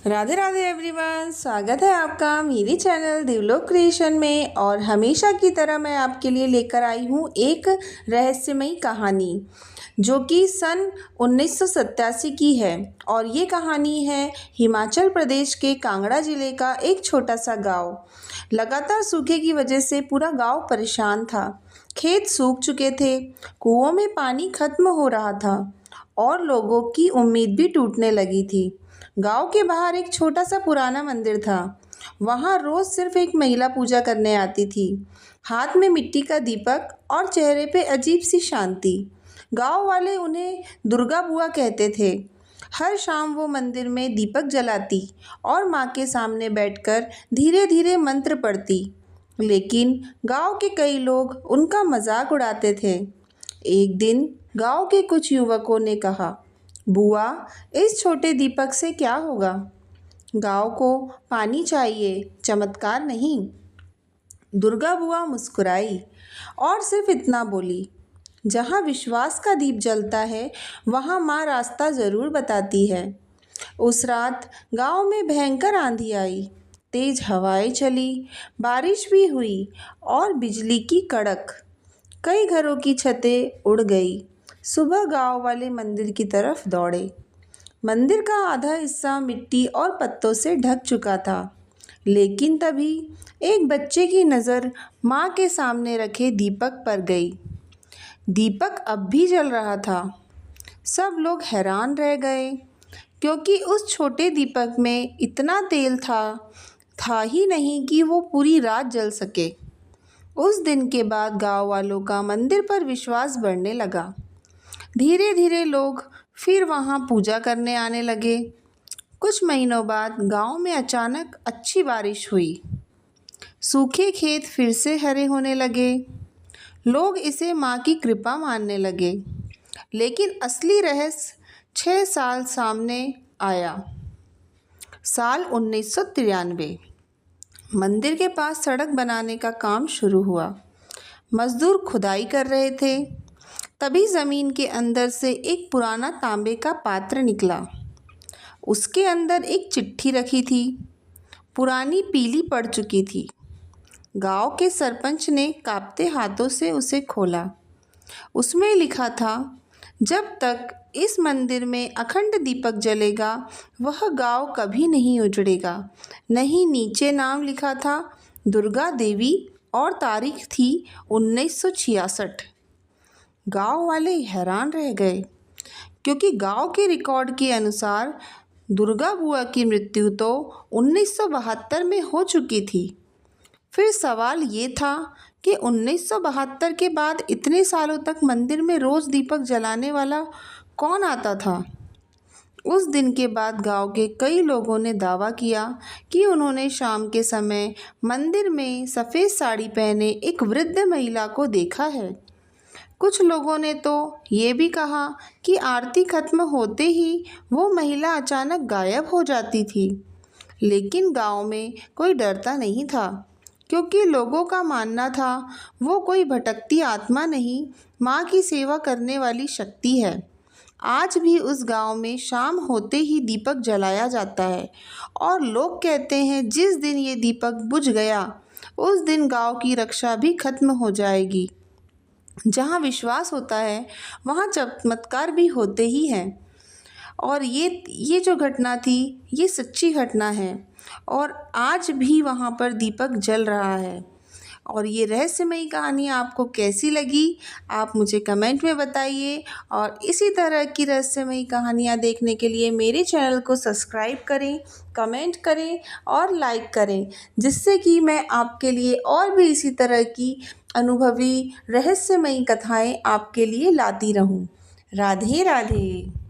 Radhe Radhe everyone, स्वागत है आपका मेरे चैनल देवलोक क्रिएशन में। और हमेशा की तरह मैं आपके लिए लेकर आई हूँ एक रहस्यमयी कहानी जो कि सन 1987 की है। और ये कहानी है हिमाचल प्रदेश के कांगड़ा ज़िले का एक छोटा सा गांव। लगातार सूखे की वजह से पूरा गांव परेशान था। खेत सूख चुके थे, कुओं में पानी खत्म हो रहा था और लोगों की उम्मीद भी टूटने लगी थी। गांव के बाहर एक छोटा सा पुराना मंदिर था। वहां रोज सिर्फ एक महिला पूजा करने आती थी, हाथ में मिट्टी का दीपक और चेहरे पे अजीब सी शांति। गांव वाले उन्हें दुर्गा बुआ कहते थे। हर शाम वो मंदिर में दीपक जलाती और माँ के सामने बैठकर धीरे धीरे मंत्र पढ़ती। लेकिन गांव के कई लोग उनका मजाक उड़ाते थे। एक दिन गांव के कुछ युवकों ने कहा, बुआ, इस छोटे दीपक से क्या होगा? गांव को पानी चाहिए, चमत्कार नहीं। दुर्गा बुआ मुस्कुराई और सिर्फ इतना बोली, जहाँ विश्वास का दीप जलता है वहाँ माँ रास्ता ज़रूर बताती है। उस रात गांव में भयंकर आंधी आई, तेज हवाएं चली, बारिश भी हुई और बिजली की कड़क। कई घरों की छतें उड़ गई। सुबह गांव वाले मंदिर की तरफ दौड़े। मंदिर का आधा हिस्सा मिट्टी और पत्तों से ढक चुका था। लेकिन तभी एक बच्चे की नज़र माँ के सामने रखे दीपक पर गई। दीपक अब भी जल रहा था। सब लोग हैरान रह गए, क्योंकि उस छोटे दीपक में इतना तेल था ही नहीं कि वो पूरी रात जल सके। उस दिन के बाद गांव वालों का मंदिर पर विश्वास बढ़ने लगा। धीरे धीरे लोग फिर वहां पूजा करने आने लगे। कुछ महीनों बाद गांव में अचानक अच्छी बारिश हुई। सूखे खेत फिर से हरे होने लगे। लोग इसे माँ की कृपा मानने लगे। लेकिन असली रहस्य 6 साल सामने आया। साल 1993। मंदिर के पास सड़क बनाने का काम शुरू हुआ। मजदूर खुदाई कर रहे थे। तभी ज़मीन के अंदर से एक पुराना तांबे का पात्र निकला। उसके अंदर एक चिट्ठी रखी थी, पुरानी, पीली पड़ चुकी थी। गांव के सरपंच ने कांपते हाथों से उसे खोला। उसमें लिखा था, जब तक इस मंदिर में अखंड दीपक जलेगा वह गांव कभी नहीं उजड़ेगा। नहीं, नीचे नाम लिखा था दुर्गा देवी और तारीख थी 1966। गांव वाले हैरान रह गए, क्योंकि गांव के रिकॉर्ड के अनुसार दुर्गा बुआ की मृत्यु तो 1972 में हो चुकी थी। फिर सवाल ये था कि 1972 के बाद इतने सालों तक मंदिर में रोज़ दीपक जलाने वाला कौन आता था? उस दिन के बाद गांव के कई लोगों ने दावा किया कि उन्होंने शाम के समय मंदिर में सफ़ेद साड़ी पहने एक वृद्ध महिला को देखा है। कुछ लोगों ने तो ये भी कहा कि आरती खत्म होते ही वो महिला अचानक गायब हो जाती थी। लेकिन गांव में कोई डरता नहीं था, क्योंकि लोगों का मानना था वो कोई भटकती आत्मा नहीं, माँ की सेवा करने वाली शक्ति है। आज भी उस गांव में शाम होते ही दीपक जलाया जाता है और लोग कहते हैं जिस दिन ये दीपक बुझ गया उस दिन गांव की रक्षा भी खत्म हो जाएगी। जहाँ विश्वास होता है वहाँ चमत्कार भी होते ही हैं। और ये जो घटना थी ये सच्ची घटना है और आज भी वहाँ पर दीपक जल रहा है। और ये रहस्यमयी कहानी आपको कैसी लगी आप मुझे कमेंट में बताइए। और इसी तरह की रहस्यमयी कहानियाँ देखने के लिए मेरे चैनल को सब्सक्राइब करें, कमेंट करें और लाइक करें, जिससे कि मैं आपके लिए और भी इसी तरह की अनुभवी रहस्यमयी कथाएं आपके लिए लाती रहूं। राधे राधे।